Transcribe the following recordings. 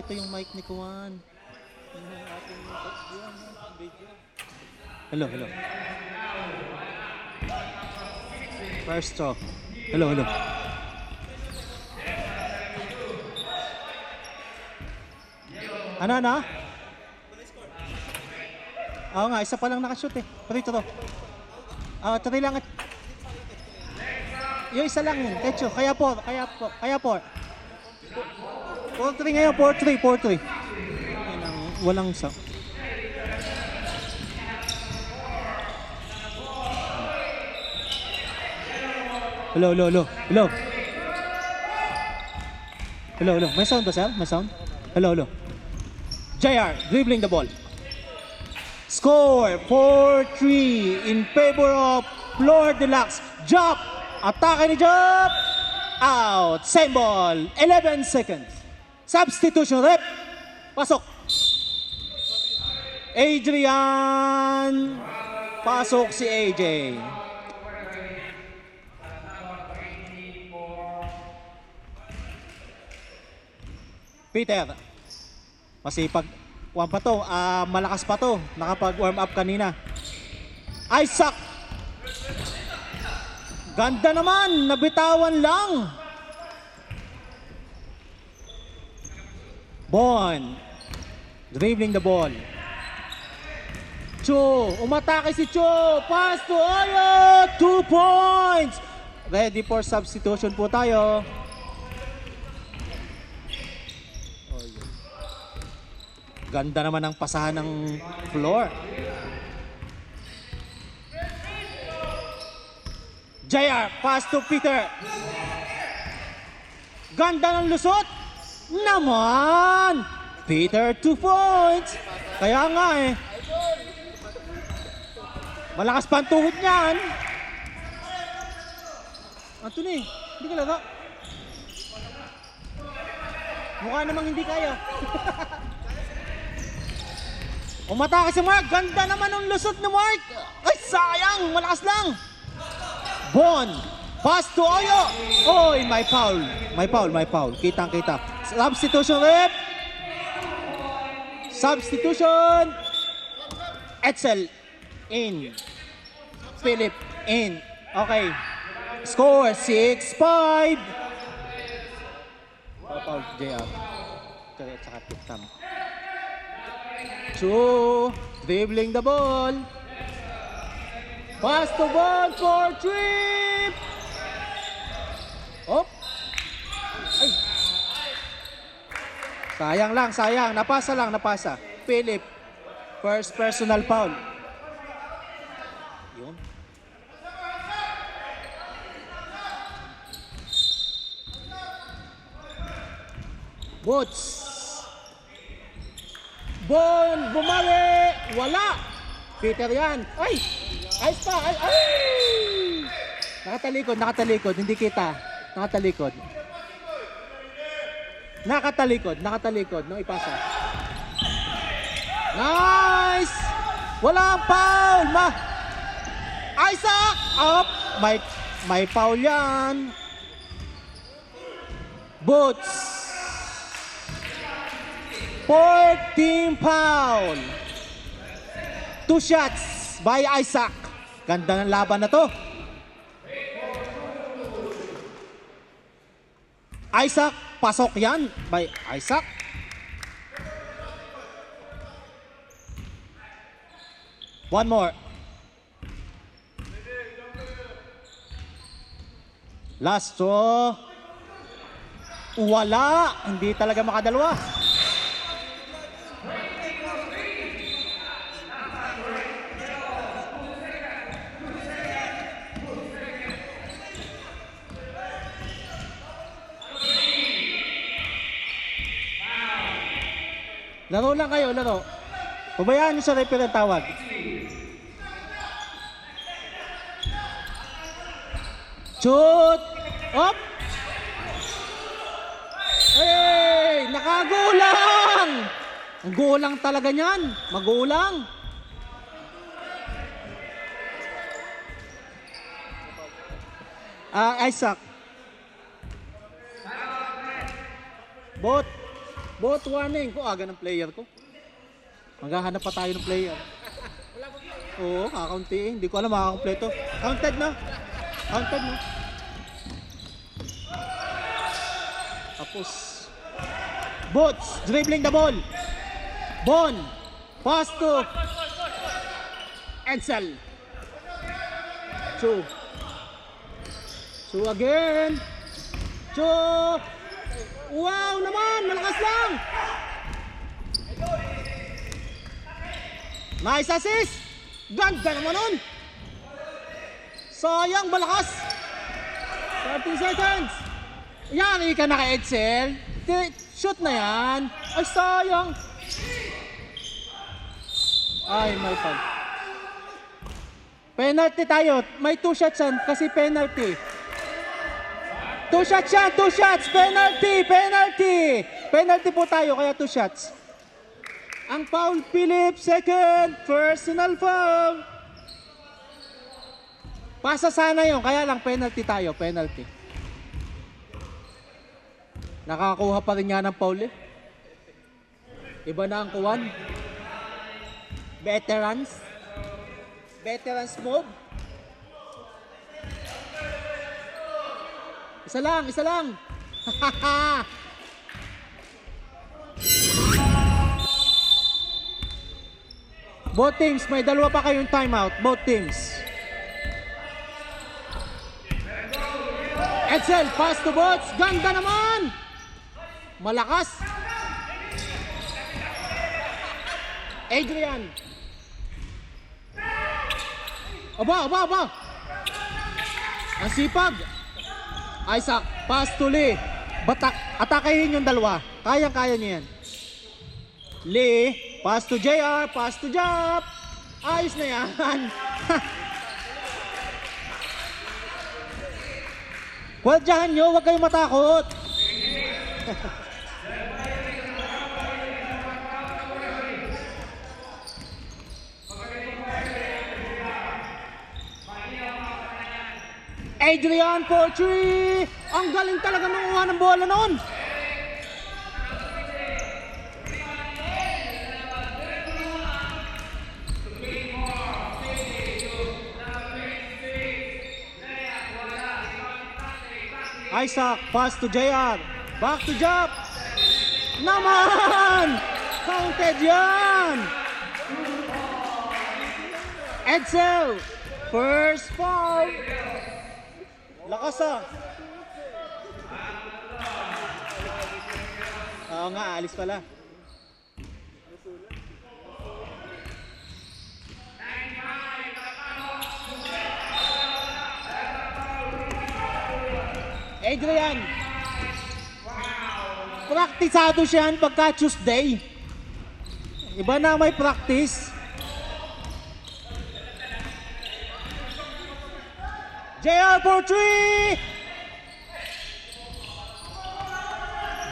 ito yung mic ni Kuwan. Hello, hello. First throw. Hello, hello. Ano? Oo nga, isa pa lang nakashoot eh. Free throw. Try lang. Yung isa lang yun, Techo. Kaya po. 4-3 ngayon, 4-3. Walang sa. Hello. May sound ba, sir? May sound? Hello. JR, dribbling the ball. Score 4-3 in favor of Flor Deluxe. Jump! Atake ni Jump! Out! Same ball. 11 seconds. Substitution rep. Pasok. Adrian. Pasok si AJ. Peter. Masipag. Pa to. Malakas pa to. Nakapag-warm up kanina. Isaac. Ganda naman. Nabitawan lang. Bon. Dribbling the ball. Cho. Umatake si Cho. Pass to Oyo. 2 points. Ready for substitution po tayo. Ganda naman ang pasahan ng floor. JR, pass to Peter. Ganda ng lusot. Naman! Peter, 2 points. Kaya nga eh. Malakas pa ang tuhod niyan. Anthony, hindi ka laga. Mukha namang hindi kaya. Umatake si Mark. Ganda naman ang lusot ni Mark. Ay, sayang. Malakas lang. Bon. Pass to Oyo. Oy, may foul. Kitang-kita. Substitution rep. Substitution. Edsel. In. Philip. In. Okay. Score 6-5. Foul JR. Tsaka Tiktam. Chu, dribbling the ball. Pass to ball for trip. Op. Ay. Sayang. Napasa. Philip. First personal foul. Yun. Boots. Bon, bumali! Wala! Peter yan. Ay! Ayos pa! Ay! Nakatalikod. Hindi kita. Nakatalikod. Nung ipasa. Nice! Walang foul! Isaac! Up! May foul yan. Boots. 4th team foul. 2 shots by Isaac. Ganda ng laban na to. Isaac, pasok yan by Isaac. One more. Last throw. Wala. Hindi talaga makadalawa. Laro lang kayo. Pabayaan nyo sa referee ang tawag. Shoot! Up! Hey! Nakagulang! Ang gulang talaga niyan. Magulang. Isaac. Bot. Both warning. Ko aga ng player ko. Maghahanap pa tayo ng player. Oo, kakaunti. Hindi ko alam makakampleto. Counted na. Counted na. Tapos. Boots, dribbling the ball. Bon. Pass to Edsel. Chu. Chu again. Chu. Wow naman, malakas lang. Nice assist. Ganda naman nun. Sayang, malakas. 30 seconds. Yari ka na kay Edsel. Shoot na yan. Ay, sayang. Ay, my fault. Penalty tayo. May 2 shots yan kasi penalty. 2 shots yan, 2 shots. Penalty, penalty. Penalty po tayo, kaya 2 shots. Ang foul, Philip, second. Personal foul. Pasa sana yun, kaya lang penalty tayo, penalty. Nakakuha pa rin nga ng foul eh. Iba na ang kuwan. Veterans. Veterans move. Isa lang, isa lang. Both teams, may dalawa pa kayong timeout. Both teams. Edsel, pass to Bots. Ganda naman. Malakas. Adrian. Aba. Ang sipag. Isaac, pass to Lee. Batak, atakahin yung dalawa. Kayang-kaya niya yan. Lee, pass to JR, pass to Jop. Ayos na yan. Kwadyahan nyo, huwag kayong matakot. Adrian for 3. Ang galing talaga nanguha ng bola noon. Isaac, pass to JR. Back to Jop. Naman! Counted yan! Edsel, first foul. Lakas ah. Oo nga, alis pala. Adrian. Praktisado siya pagka Tuesday. Iba na may practice. JR for 3.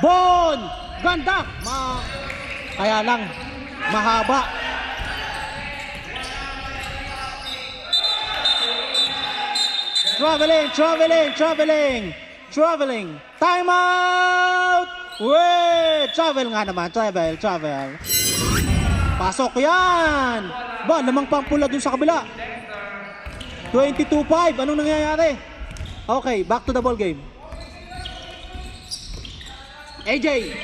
Bon. Ganda. Kaya lang, mahaba. Traveling. Time out. Wait. Travel nga naman. Travel. Pasok yan. Ba, lamang pampula dun sa kabila. 22-5. Anong nangyayari? Okay, back to the ball game. AJ.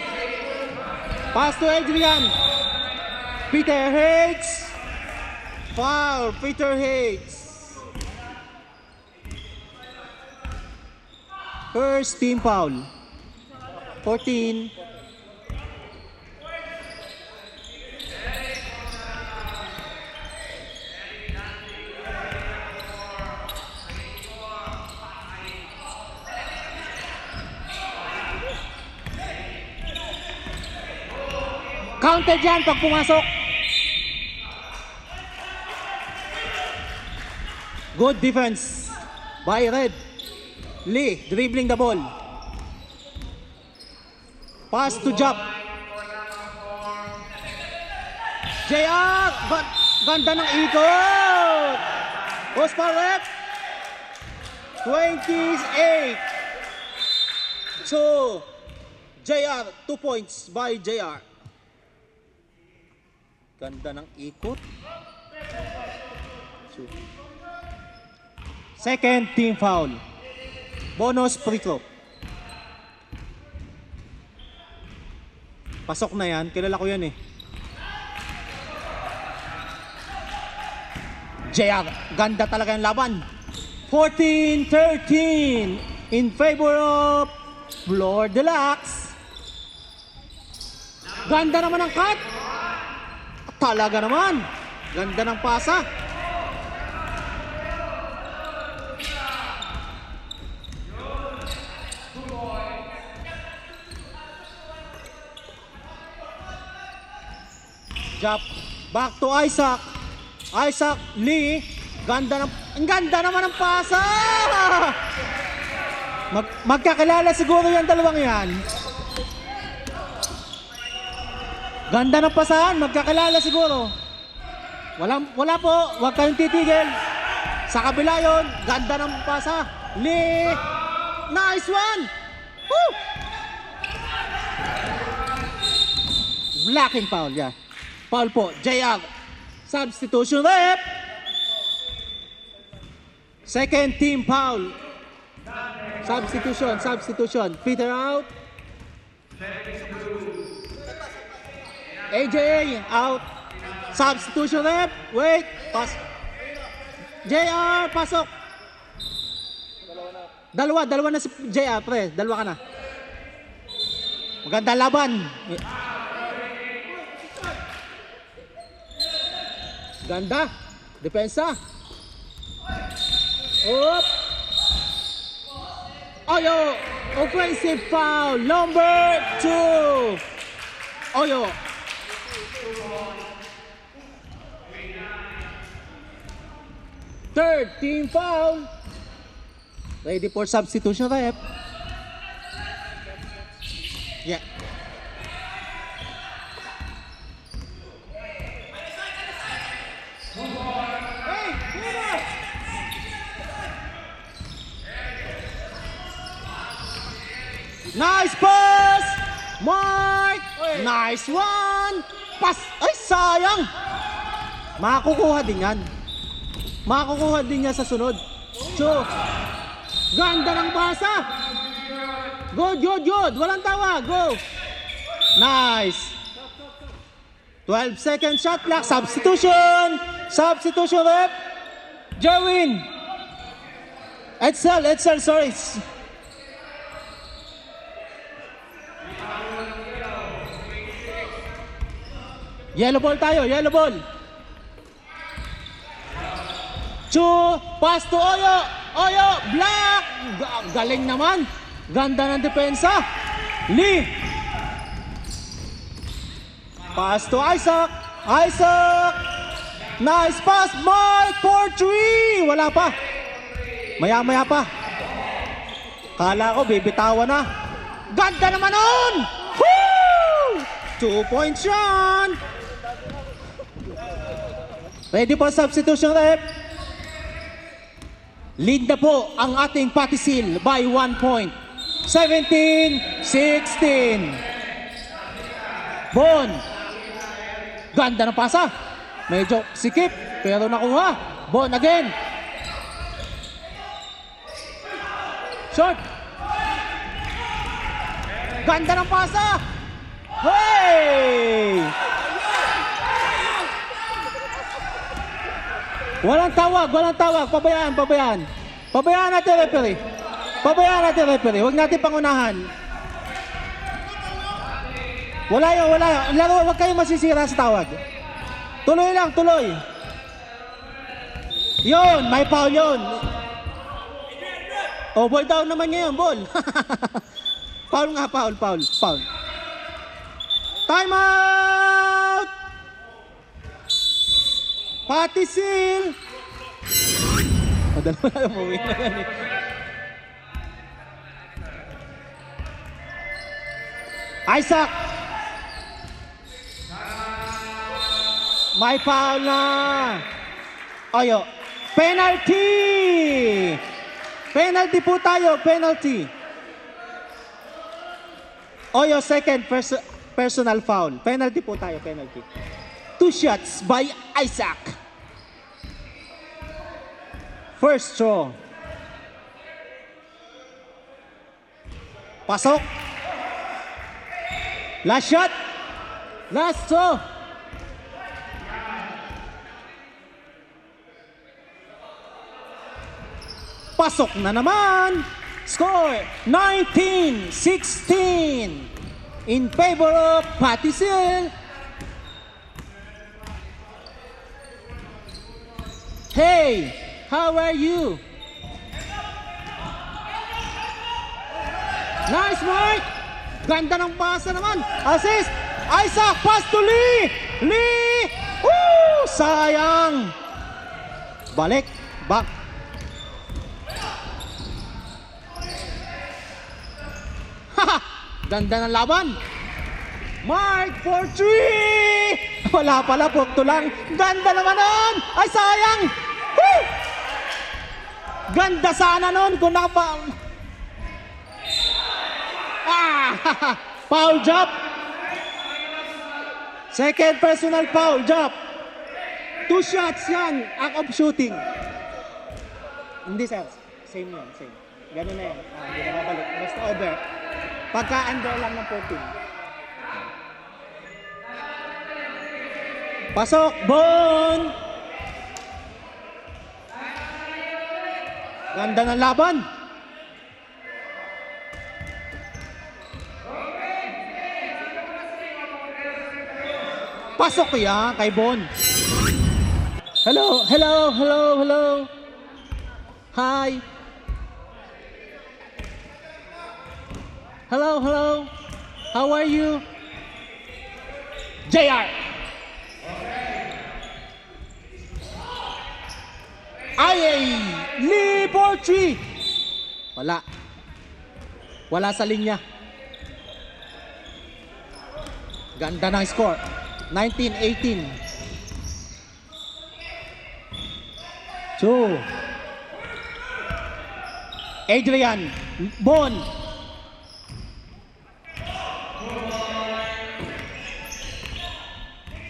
Pass to Adrian. Peter Hates. Foul. Peter Hates. First team foul. 14. Counted yan pag pumasok. Good defense by Red. Lee, dribbling the ball. Pass to Jop. JR! Ganda ng ikot! Post pa rep. 28. 2. JR, 2 points by JR. Ganda ng ikot. Second team foul. Bonus free throw. Pasok na yan. Kilala ko yan eh. JR, ganda talaga yung laban. 14-13 in favor of Floor Deluxe. Ganda naman ang cut. Talaga naman. Ganda ng pasa. Jump. Back to Isaac. Isaac Lee. Ang ganda naman ng pasa. Magkakilala siguro yung dalawang yan. Ganda ng pasahan, magkakilala siguro. Wala po, huwag kayong titigil. Sa kabila yun, ganda ng pasa. Lee, nice one! Woo! Blocking foul, yeah. Foul po, JR. Substitution rep. Second team foul. Substitution. Peter out. AJ out. Substitution rep. Wait. Pass. JR, pasok. Dalawa na si JR, pre. Dalawa ka na. Maganda laban. Ganda. Depensa. Up. Oyo. Offensive foul. Number 2. Oyo. Third team foul. Ready for substitution rep. Yeah. Nice pass! Mark! Nice one! Pass! Ay, sayang! Makukuha din yan. Makukuha din niya sa sunod. So, ganda ng pasa! Good! Walang tawa. Go! Nice! 12 second shot clock. Substitution rep. Jerwin! Edsel, sorry. Yellow ball tayo, yellow ball. Pass to Oyo, block. Galing naman. Ganda ng depensa. Lee. Pass to Isaac. Nice pass, Mark for 3. Wala pa. Maya pa. Kala ko bibitawan na. Ganda naman nun. 2 points yan. Ready for substitution rep. Lead na po ang ating Patisil by 1 point. 17-16. Bon. Ganda ng pasa. Medyo sikip pero nakuha. Bon again. Short. Ganda ng pasa. Hey! Walang tawag. Pabayaan natin, referee. Huwag natin pangunahan. Wala yun. Laro, huwag kayong masisira sa tawag. Tuloy lang. Yun, may foul yun. Oh, ball down naman ngayon, ball. Foul. Time out! Patisil! Dalawa na umuwi na yan eh. Isaac! May foul na! Oyo. Penalty! Penalty po tayo, penalty. Oyo, second personal foul. Penalty po tayo, penalty. 2 shots by Isaac. First throw. Pasok. Last shot. Last throw. Pasok na naman. Score 19-16 in favor of Patisil. Hey, how are you? Nice, Mike. Ganda ng pasa naman. Assist. Isaac, pass to Lee. Lee. Woo! Sayang. Balik. Back. Haha. Ganda ng laban. Mark for 3. Wala pala, pukto lang. Ganda naman nun. Ay, sayang. Woo! Ganda sana nun kung nakapa... Foul job. Second personal foul job. 2 shots yan. Act of shooting. Hindi sir. Same yun. Same. Ganun na yan. Hindi na mabalik. Basta over. Pagka under lang ng 14. Pasok. Bon. Ganda ng laban. Pasok yan kay Bon. Hello, hello, hello, hello. Hi. Hello, hello. How are you? JR. Ay, Lee for 3. Wala. Wala sa linya. Ganda ng score. 19-18. 2. Adrian. Bon.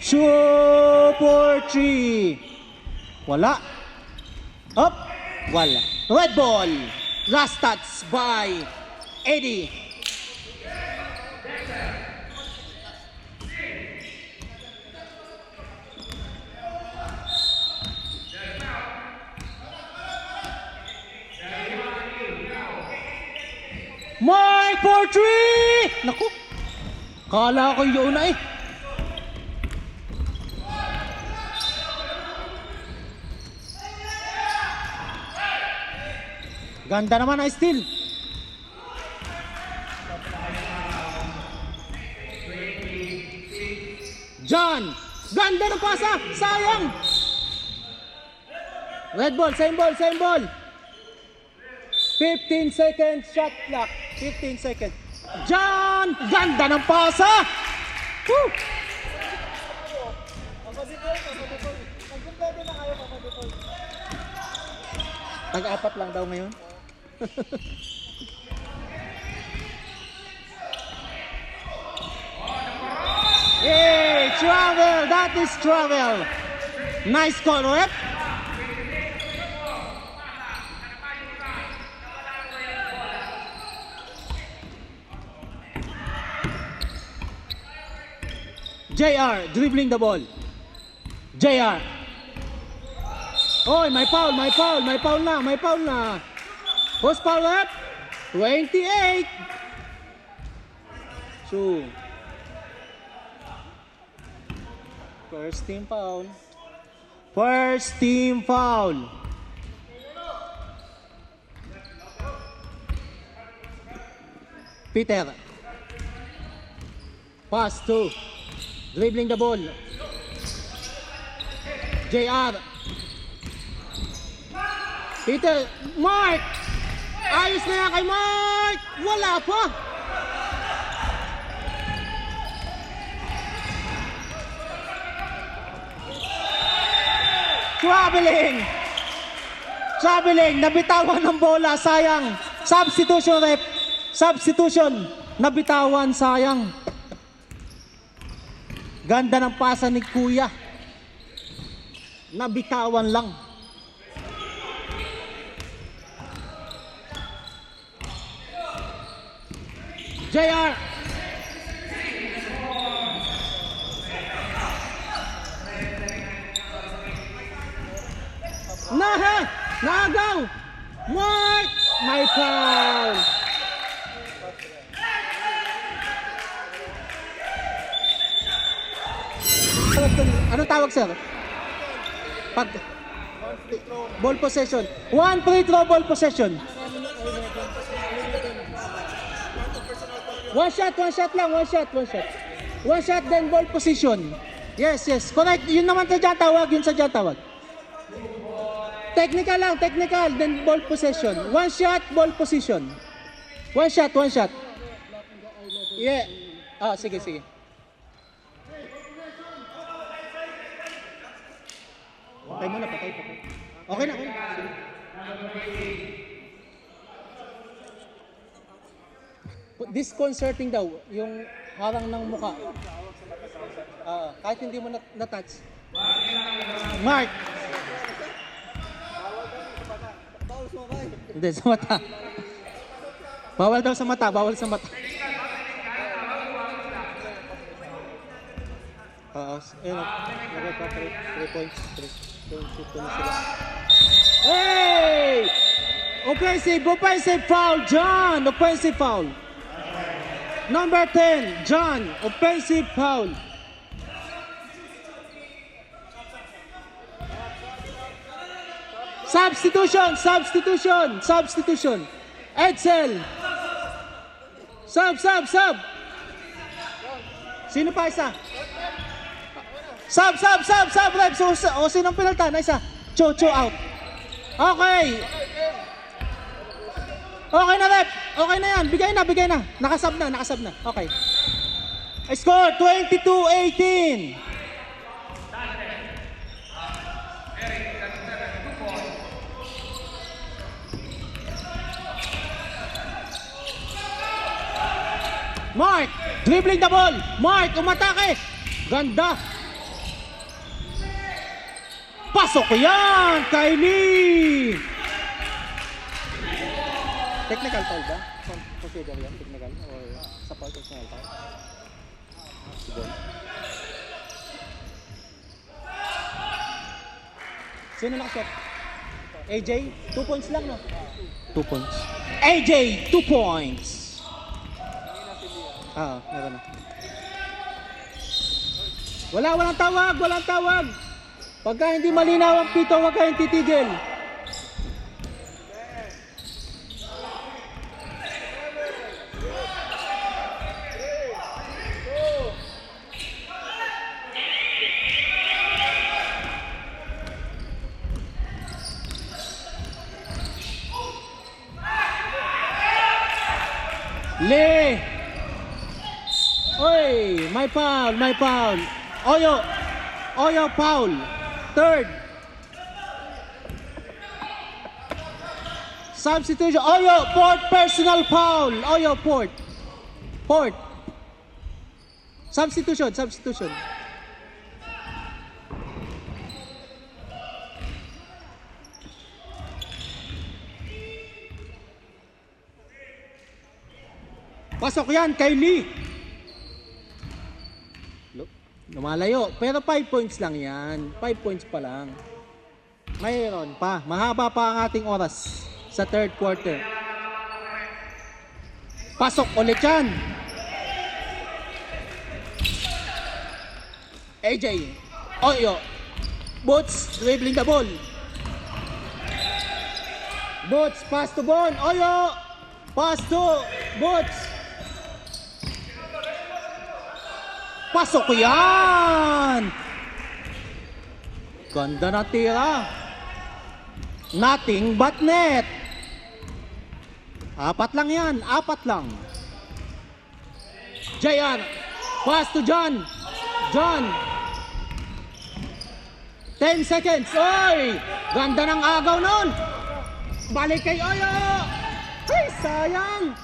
Shoot for 3. Wala. Up. Wala. Red ball. Last touch by Eddie. Mark for 3! Naku! Kala ko yun na eh. Ganda naman na steal. John! Ganda ng pasa! Sayang! Red ball, same ball, same ball. 15 seconds shot clock. 15 seconds. John! Ganda ng pasa! Woo! Tag-apat lang daw ngayon. Hey, travel! That is travel! Nice call, rep! JR, dribbling the ball. JR. Oy, may foul, may foul, may foul na, may foul na. Who's foul up? 28. 2. First team foul. First team foul. Peter. Pass to. Dribbling the ball. JR. Peter. Mark. Ayos na yan kay Mark. Wala pa. Traveling. Traveling. Nabitawan ng bola. Sayang. Substitution rep. Substitution. Nabitawan, sayang. Ganda ng pasa ni Kuya. Nabitawan lang. JR. Nagaw. Mark. My foul. Anong tawag, sir? Pag ball possession. One free throw ball possession. One shot lang, one shot. One shot then ball position. Yes. Correct. Yun naman sa dyan tawag, Technical lang, then ball possession. One shot, ball position. One shot. Yeah. Sige. Patay muna. Okay na. Disconcerting daw, yung harang ng muka. Kahit hindi mo na-touch. Mark! Hindi, sa mata. Bawal sa mata. Ayun, 3 points. 3 na sila. Hey! Offensive foul, John! Offensive foul. Number 10, John. Offensive foul. Substitution. Edsel. Sub. Sino pa isa? Sub, rep. O sinong pinaltan? Isa. Cho out. Okay na, rep. Okay na yan. Bigay na. Nakasab na. Okay. Score, 22-18. Mark, dribbling the ball. Mark, umatake. Ganda. Pasok yan, Kylie. Technical foul ba? Consider yan, technical? Or sa foul, technical foul? Sino nakashot? AJ? 2 points lang, no? 2 points. AJ, 2 points. Meron na. Walang tawag. Pagka hindi malinaw ang pito, huwag kayong titigil. Lee! Oy! My foul! Oyo foul! Third! Substitution! Oyo! Fourth personal foul! Oyo, fourth! Substitution! Pasok yan, Kylie! Lumalayo. Pero 5 points lang yan. 5 points pa lang. Mayroon pa. Mahaba pa ang ating oras sa third quarter. Pasok ulit yan. AJ. Oyo. Boots. Dribbling the ball. Boots. Pass to Bon. Oyo. Pass to Boots. Pasok yan! Ganda na tira. Nothing but net. 4 lang yan. 4 lang. JR. Pass to John. 10 seconds. Oy! Ganda ng agaw nun. Balik kay Oyo. Ay, sayang.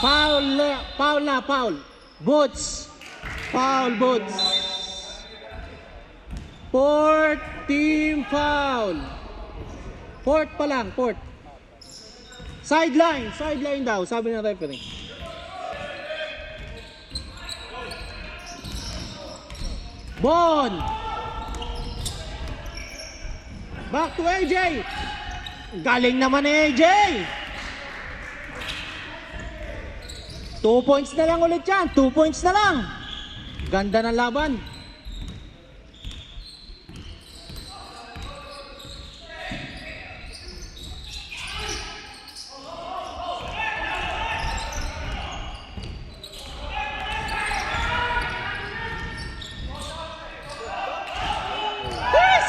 Foul na, foul. Boots. Foul, Boots. Fourth team foul. Fourth pa lang, fourth. Sideline daw, sabi ng referee. Bon. Back to AJ. Galing naman ni AJ. 2 points na lang ulit yan. 2 points na lang. Ganda ng laban.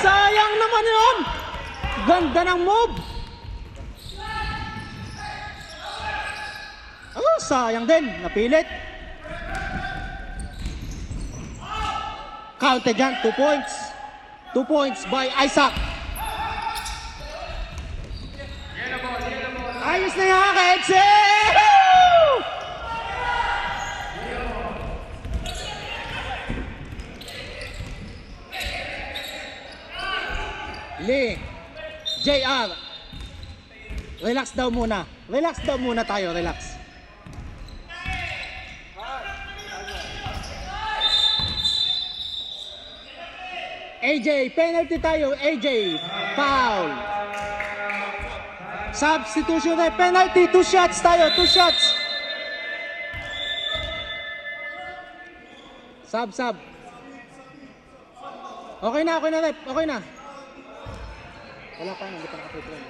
Sayang naman yun. Ganda ng move. Oh, sayang din. Napilit. Counted dyan. 2 points. 2 points by Isaac. Ayos na yan kay Edsel. Lee, JR, relax daw muna. Relax daw muna tayo, relax. AJ, penalty tayo, AJ, foul. Substitution na penalty, 2 shots tayo, 2 shots. Sub. Okay na, rep, okay na. Wala pa, hindi pa nakapitran.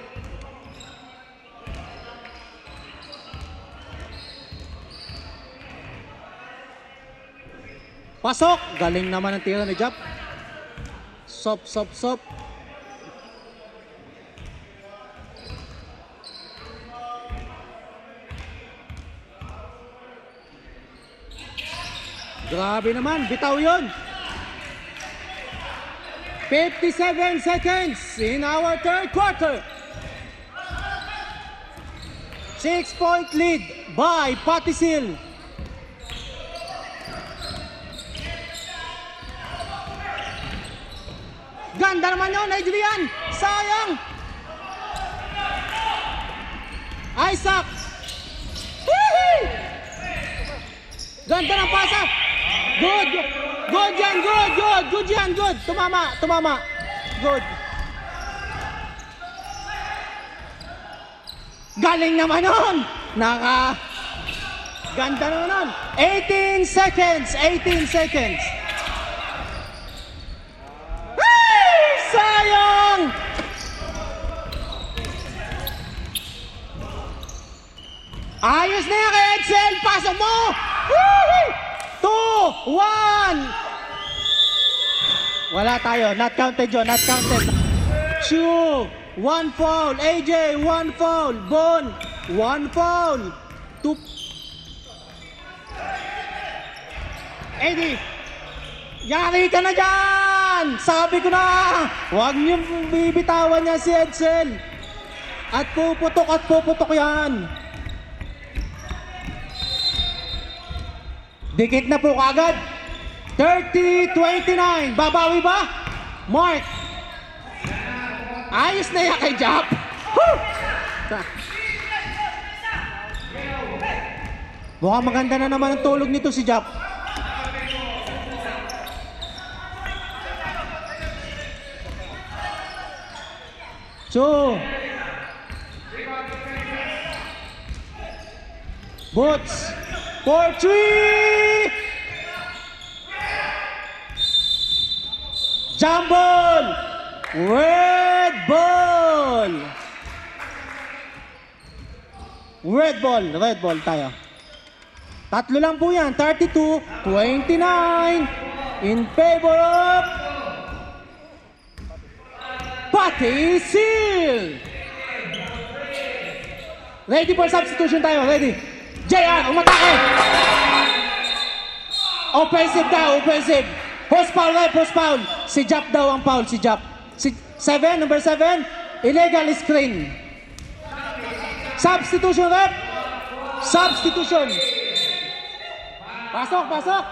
Pasok! Galing naman ang tira ni Jap. Sop. Grabe naman, bitaw yun. 57 seconds in our third quarter. 6-point lead by Patisil. Ganda naman yun, Adrian. Sayang. Isaac. Woohoo! Ganda ng pasa. Good yan, good. Tumama. Good. Galing naman nun. Ganda naman nun. 18 seconds. Sayang! Ayos na yan kay Edsel. Pasok mo. 2, 1. Wala tayo. Not counted yun. 2, 1 foul. AJ, 1 foul. Bon, 1 foul. 2. Eddie, yari ka na dyan. Sabi ko na, huwag niyo bibitawan niya si Edsel. At puputok yan. Dikit na po kagad. 30-29. Babawi ba? Mark. Ayos na yan kay Jap. Mukhang maganda na naman ang tulog nito si Jap. So, Boots for 3. Jump ball. Red ball tayo. Tatlo lang po yan. 32-29 in favor of Patisil. Ready for substitution tayo. Ready. JR, umatake. Offensive. Post foul. Si Jap daw ang foul, si Jap. Number 7, illegal screen. Substitution rep. Substitution. Pasok, pasok.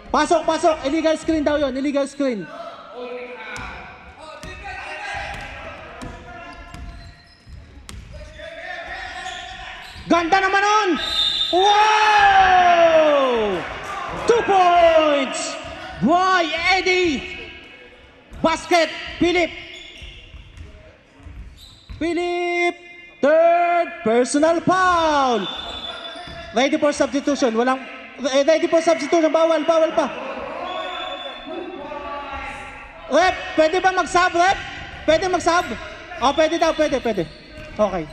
Pasok, pasok. Illegal screen daw yun. Illegal screen. Ganda naman nun! Wow! 2 points! Boy, Eddie! Basket, Philip! Philip! Third personal foul! Ready for substitution. Ready for substitution. Bawal, bawal pa. Rep, pwede ba mag-sub, rep? Pwede mag-sub? Oh, pwede daw, pwede. Okay.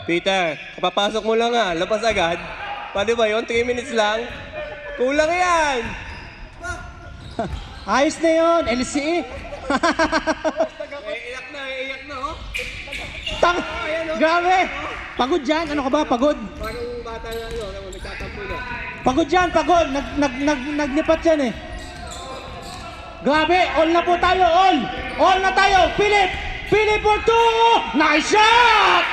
Peter, kapapasok mo lang nga, labas agad. Pwede ba yun? 3 minutes lang? Kulang yan! Ayos na yun, LCE. Iiyak na, oh. Grabe! Pagod dyan, ano ka ba? Pagod? Parang bata na, nagtatampo na. Pagod dyan, pagod. Naglipat yan eh. Grabe, all na po tayo, all. All na tayo. Philip for 2! Nice shot!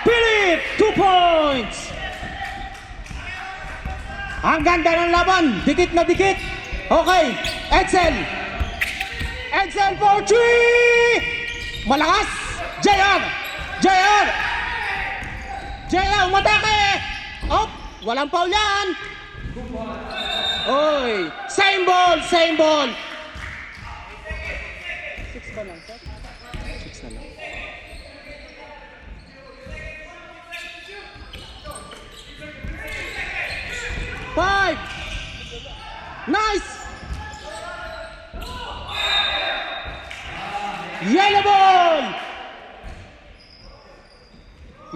Philip, 2 points! Ang ganda ng laban. Dikit na dikit. Okay, Edsel for 3! Malakas! JR, umatake! Oh, walang foul yan! Oy, same ball! 6 ba lang, sir? 6 na lang. Five! Nice! Yellow ball!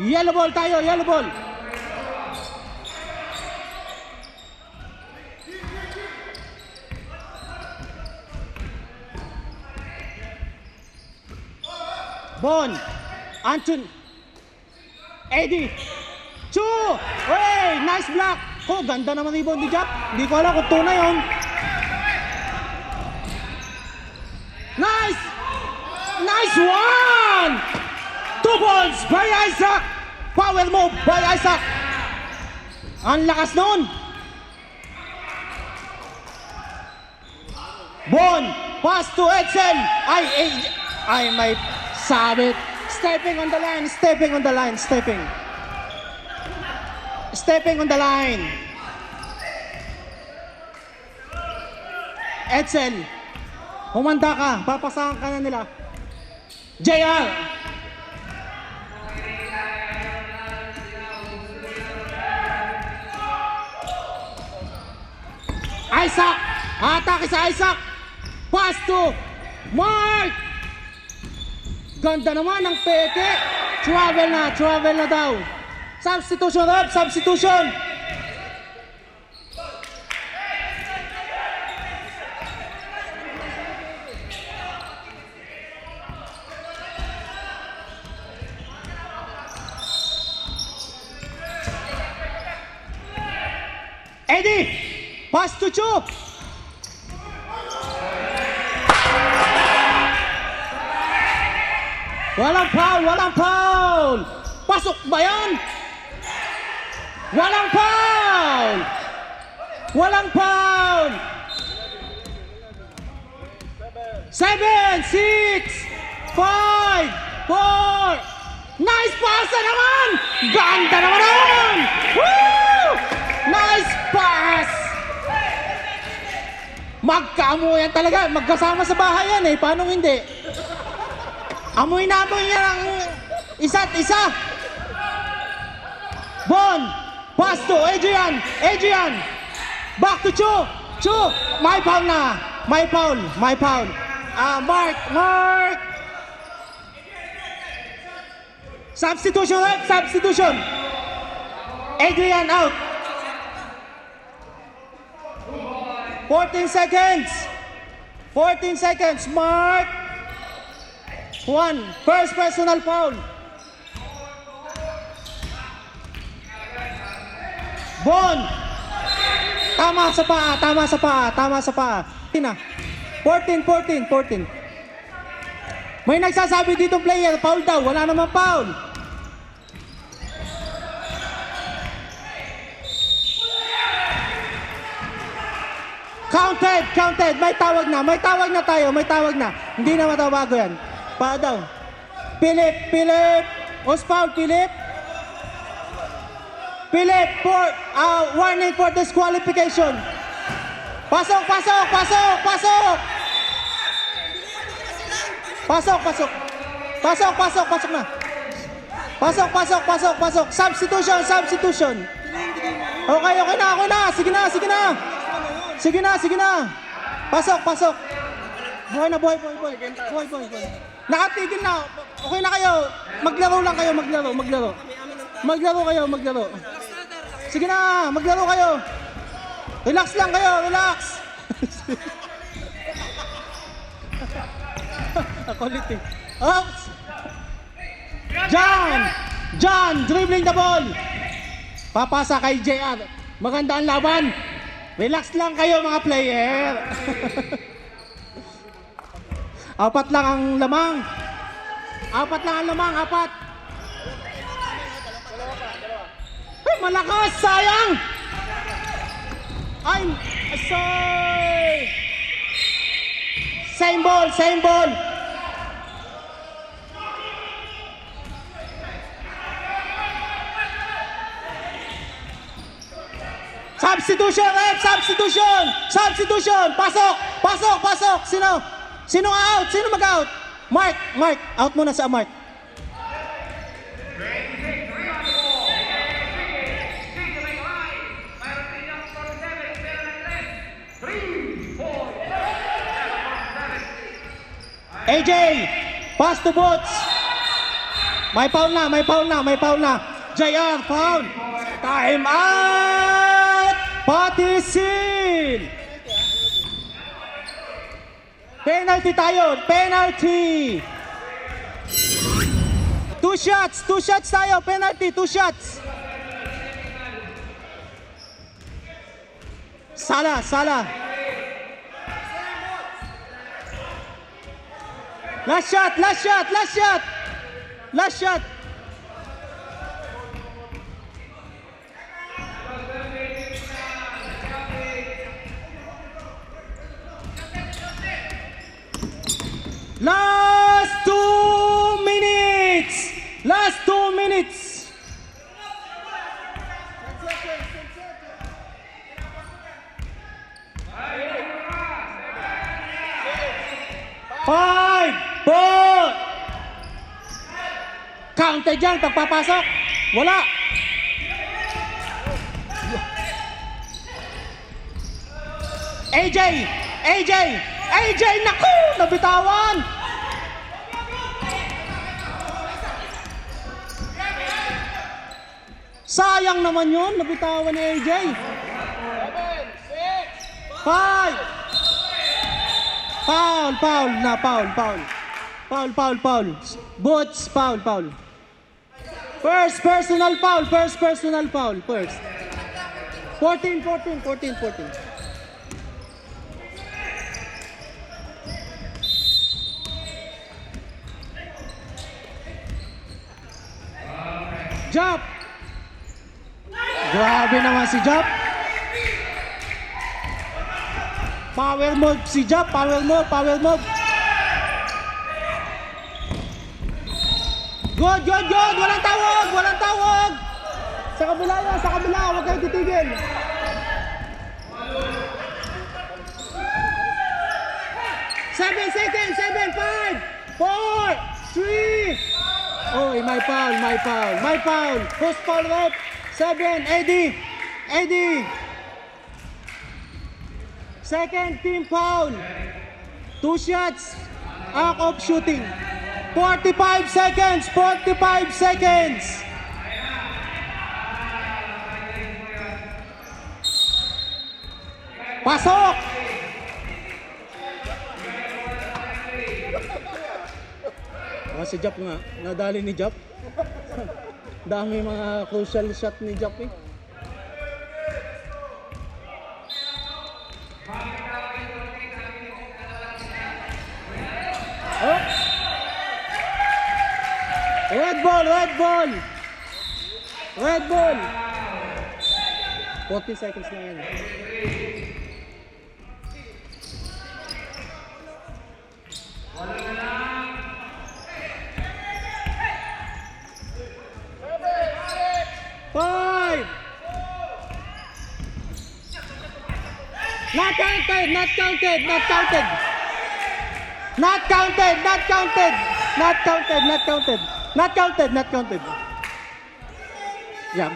Yellow ball tayo, yellow ball! Bon! Anton! Eddie! Chu! Hey! Nice block! Oh, ganda naman rebound ni Jap. Hindi ko alam kung tunay yun. Nice! Nice one! 2 points by Isaac! Power move by Isaac! Ang lakas nun! Bon! Pass to Edsel! Ay, may sabit. Stepping on the line. Edsel, humanda ka. Papasahan ka na nila. JR! Isaac! Atake sa Isaac! Pass to Mark! Ganda naman ng peke. Travel na daw. Substitution, rep, substitution. Eddie, pass to Chu. Walang foul! Pasok ba yan? Walang foul! 7, 6, 5, 4. Nice pass na naman! Ganda naman nun! Woo! Nice pass! Magkaamuyan talaga. Magkasama sa bahay yan eh. Paano hindi? Amoy na amoy yan ang isa't isa. Bon! Pass to Adrian! Back to Chu! May foul na! Mark! Substitution! Adrian out! 14 seconds! Mark! 1. First personal foul. Bon! Tama sa paa. 14. May nagsasabi dito player, foul daw. Wala namang foul. Counted. May tawag na tayo. Hindi na matabago yan. Pa daw. Philip. Who's foul, Philip? Philip, warning for disqualification. Pasok. Pasok. Substitution. Okay na. Sige na. Pasok. Buhay. Nakatigil na. Okay na kayo. Maglaro lang kayo. Maglaro. Sige na, maglaro kayo. Relax lang kayo. Ako ulit eh. Oops! John, dribbling the ball. Papasa kay JR. Maganda ang laban. Relax lang kayo mga player. Apat lang ang lamang. Ay, malakas, sayang. Ay, sorry. Same ball. Substitution. Pasok. Sino out? Sino mag-out? Mark. Out muna sa Mark. AJ, pass to Boots. May foul na. JR, foul. Time out. Patisin. Penalty tayo. Two shots tayo. Penalty, 2 shots. Sala. Last shot. Last 2 minutes. Five, 4. Counted dyan pagpapasok. Wala. AJ, naku! Nabitawan! Sayang naman yun, nabitawan ni AJ. 5. Foul. Boots, foul. First personal foul. 14. Jump! Grabe naman si Jump. Power move si Jump. Power move. Good. Walang tawag. Sa kabila. Huwag kayo titigil. Seven seconds. 5, 4, 3. Oh, my foul. Who's foul rep? 7, Eddie. Second team foul. 2 shots. Act of shooting. 45 seconds. Pasok! Si Jap nga, nadali ni Jap. Dami mga crucial shot ni Jap eh. Oh! Red ball! 40 seconds na yan. 5. Not counted, not counted, not counted. Not counted, not counted. Not counted, not counted. Not counted, not counted. Yeah.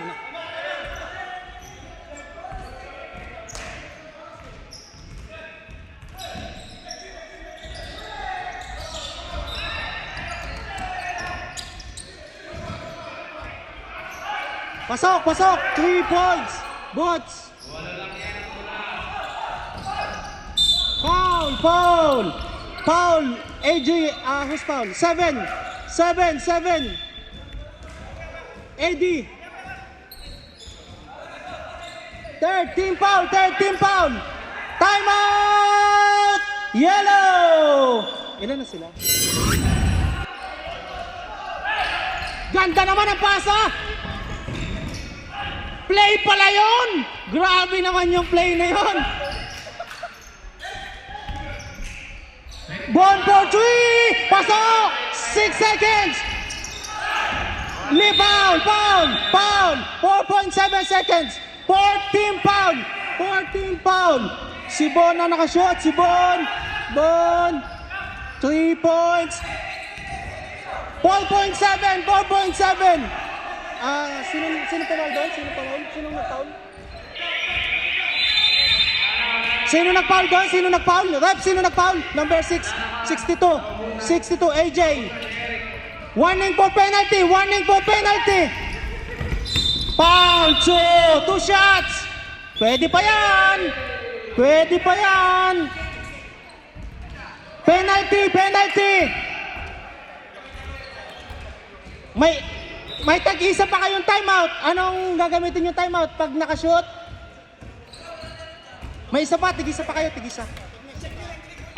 Pasok, pasok. 3 points. Bots. Foul, foul. Foul. AJ, who's foul? 7. 7, 7. AD. 13 foul, 13 foul. Time out! Yellow! Ilan na sila? Ganda naman ang pasa! Play pala yun! Grabe naman yung play na yun! Bon for 3! Pasok! 6 seconds! Foul! Foul! Foul! 4.7 seconds! 14 foul! 14 foul! Si Bon na nakashot! Si Bon! Bon! 3 points! 4.7! 4.7! Sino pa doon? Sino pa doon? Sino nag-foul? Sino nag-foul doon? Sino nag-foul? Rep, sino nag-foul? Number 6, 62. 62, AJ. Warning for penalty! Warning for penalty! Foul! 2 shots! Pwede pa yan! Pwede pa yan! Penalty! Penalty! May tag-isa pa kayong timeout. Anong gagamitin yung timeout pag nakashoot? May isa pa, tig-isa pa kayo, tig-isa.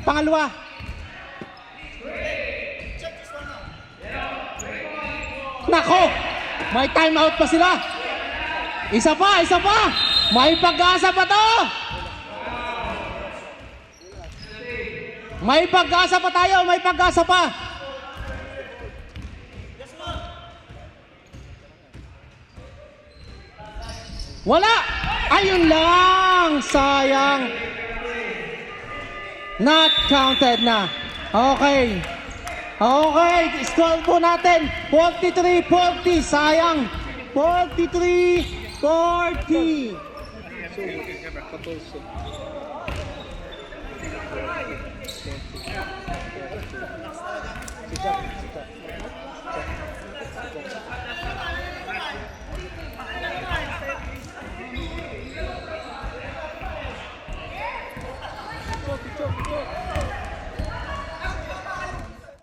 Pangalawa. Nako! May timeout pa sila. Isa pa, isa pa. May pag-asa pa to. May pag-asa pa tayo, may pag-asa pa. Wala! Ayun lang! Sayang! Not counted na. Okay. Okay. Score po natin. 43-40. Sayang. 43-40.